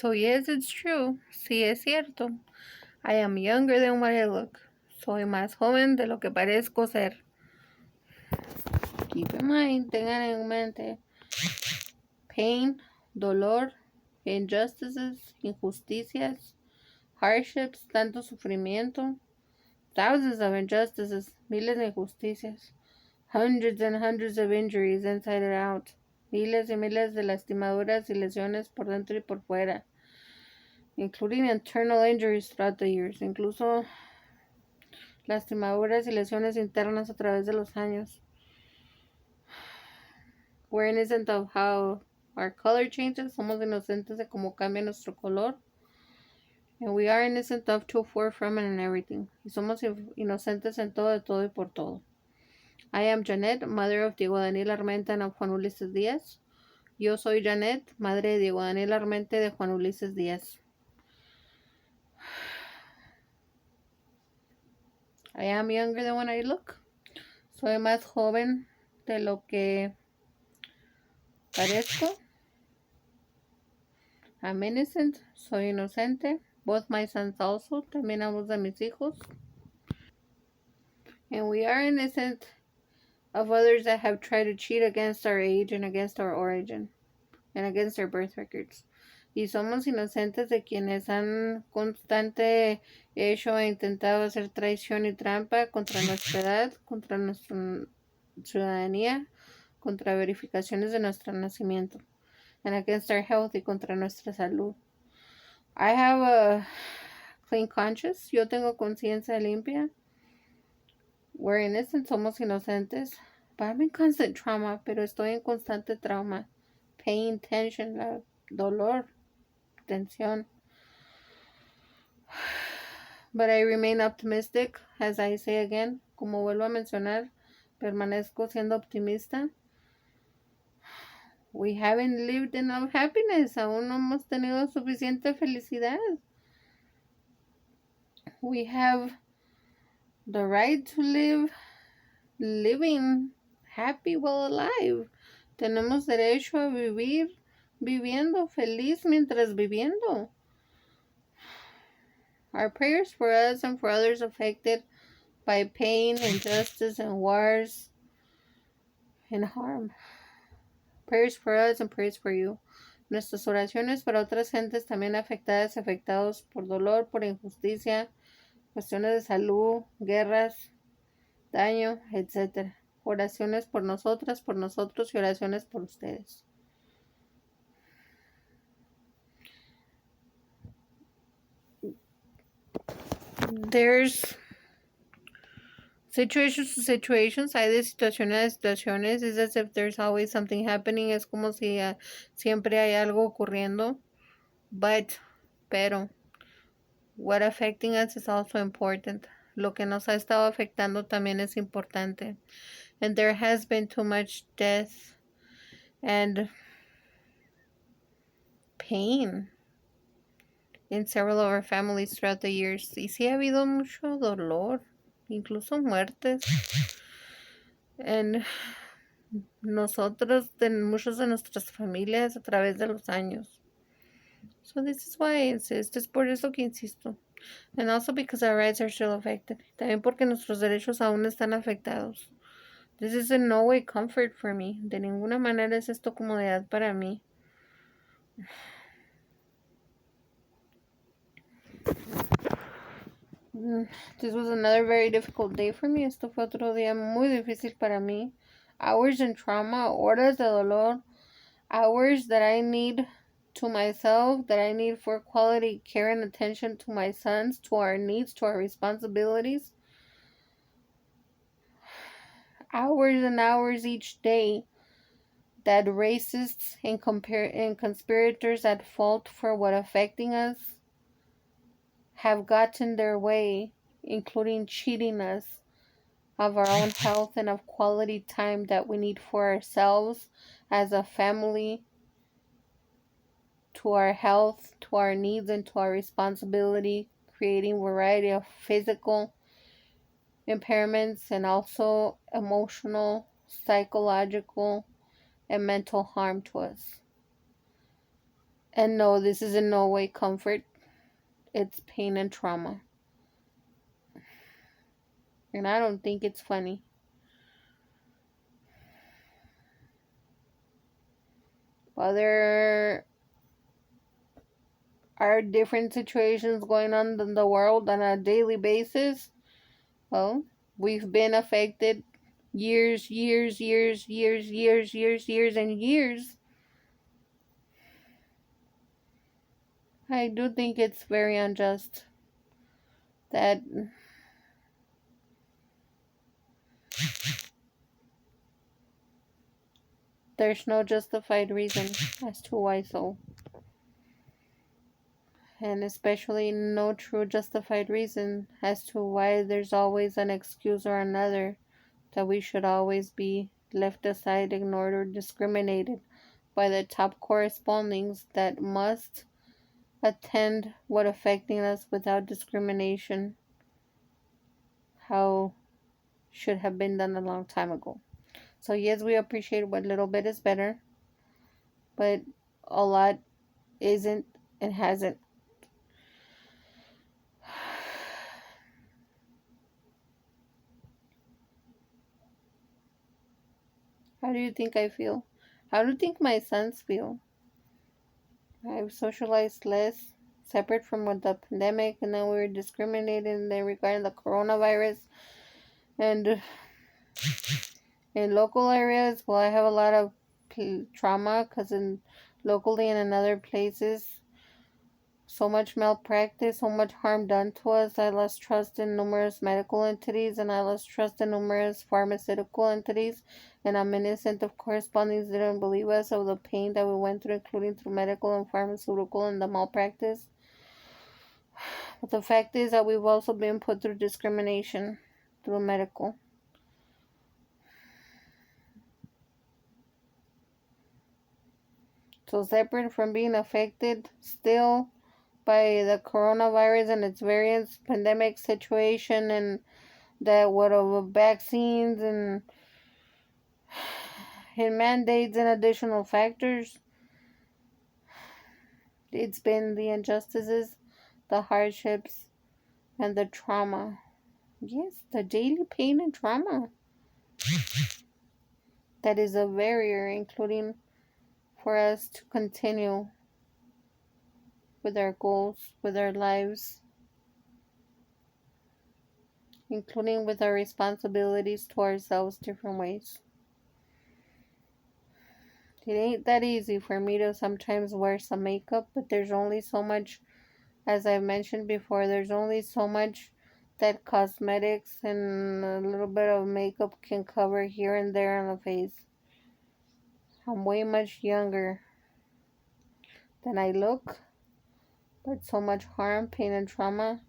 So yes, it's true. Sí es cierto. I am younger than what I look. Soy más joven de lo que parezco ser. Keep in mind, tengan en mente. Pain, dolor, injustices, injusticias, hardships, tanto sufrimiento, thousands of injustices, miles de injusticias, hundreds and hundreds of injuries inside and out, miles y miles de lastimaduras y lesiones por dentro y por fuera, including internal injuries throughout the years, incluso lastimaduras y lesiones internas a través de los años. We're innocent of how our color changes, somos inocentes de cómo cambia nuestro color. And we are innocent of, to, for, from, and everything. Y somos inocentes en todo, de todo y por todo. I am Janet, mother of Diego Daniel Armenta and of Juan Ulises Díaz. Yo soy Janet, madre de Diego Daniel Armenta y de Juan Ulises Díaz. I am younger than what I look. Soy más joven de lo que parezco. I'm innocent. Soy inocente. Both my sons also. También ambos de mis hijos. And we are innocent of others that have tried to cheat against our age and against our origin and against our birth records. Y somos inocentes de quienes han constante hecho e intentado hacer traición y trampa contra nuestra edad, contra nuestra ciudadanía, contra verificaciones de nuestro nacimiento, and against our health y contra nuestra salud. I have a clean conscience. Yo tengo conciencia limpia. We're innocent, somos inocentes. But I'm in constant trauma, pero estoy en constante trauma. Pain, tension, dolor, tensión. But I remain optimistic, as I say again. Como vuelvo a mencionar, permanezco siendo optimista. We haven't lived enough happiness. Aún no hemos tenido suficiente felicidad. We have the right to live living happy while alive. Tenemos derecho a vivir viviendo feliz mientras viviendo. Our prayers for us and for others affected by pain, injustice, and wars and harm. Prayers for us and prayers for you. Nuestras oraciones para otras gentes también afectadas, afectados por dolor, por injusticia, cuestiones de salud, guerras, daño, etc. Oraciones por nosotras, por nosotros y oraciones por ustedes. There's situations to situations. Hay de situaciones a situaciones. It's as if there's always something happening. Es como si siempre hay algo ocurriendo. Pero, what affecting us is also important. Lo que nos ha estado afectando también es importante. And there has been too much death and pain in several of our families throughout the years. Y sí ha habido mucho dolor, incluso muertes. En nosotros, de muchos de nuestras familias a través de los años. So this is why I insist. Es por eso que insisto. And also because our rights are still affected. También porque nuestros derechos aún están afectados. This is in no way comfort for me. De ninguna manera es esto comodidad para mí. This was another very difficult day for me. Esto fue otro día muy difícil para mí. Hours in trauma, horas de dolor, hours that I need to myself, that I need for quality care and attention to my sons, to our needs, to our responsibilities. Hours and hours each day that racists and conspirators at fault for what affecting us have gotten their way, including cheating us of our own health and of quality time that we need for ourselves as a family, to our health, to our needs, and to our responsibility, creating a variety of physical impairments and also emotional, psychological, and mental harm to us. And no, this is in no way comfort. It's pain and trauma. And I don't think it's funny. While there are different situations going on in the world on a daily basis, well, we've been affected years, and years. I do think it's very unjust that there's no justified reason as to why so. And especially no true justified reason as to why there's always an excuse or another that we should always be left aside, ignored, or discriminated by the top correspondings that must attend what affecting us without discrimination, how should have been done a long time ago. So yes, we appreciate what little bit is better, but a lot isn't and hasn't. How do you think I feel? How do you think my sons feel? I've socialized less, separate from what the pandemic, and then we were discriminated regarding the coronavirus. And in local areas, well, I have a lot of trauma because in locally and in other places, so much malpractice, so much harm done to us. I lost trust in numerous medical entities, and I lost trust in numerous pharmaceutical entities. And I'm innocent of correspondings didn't believe us of the pain that we went through, including through medical and pharmaceutical and the malpractice. But the fact is that we've also been put through discrimination through medical. So separate from being affected still by the coronavirus and its variants, pandemic situation, and that what of vaccines and mandates and additional factors, it's been the injustices, the hardships, and the trauma. Yes, the daily pain and trauma that is a barrier, including for us to continue with our goals, with our lives, including with our responsibilities to ourselves different ways. It ain't that easy for me to sometimes wear some makeup, but there's only so much, as I've mentioned before, there's only so much that cosmetics and a little bit of makeup can cover here and there on the face. I'm way much younger than I look, but so much harm, pain, and trauma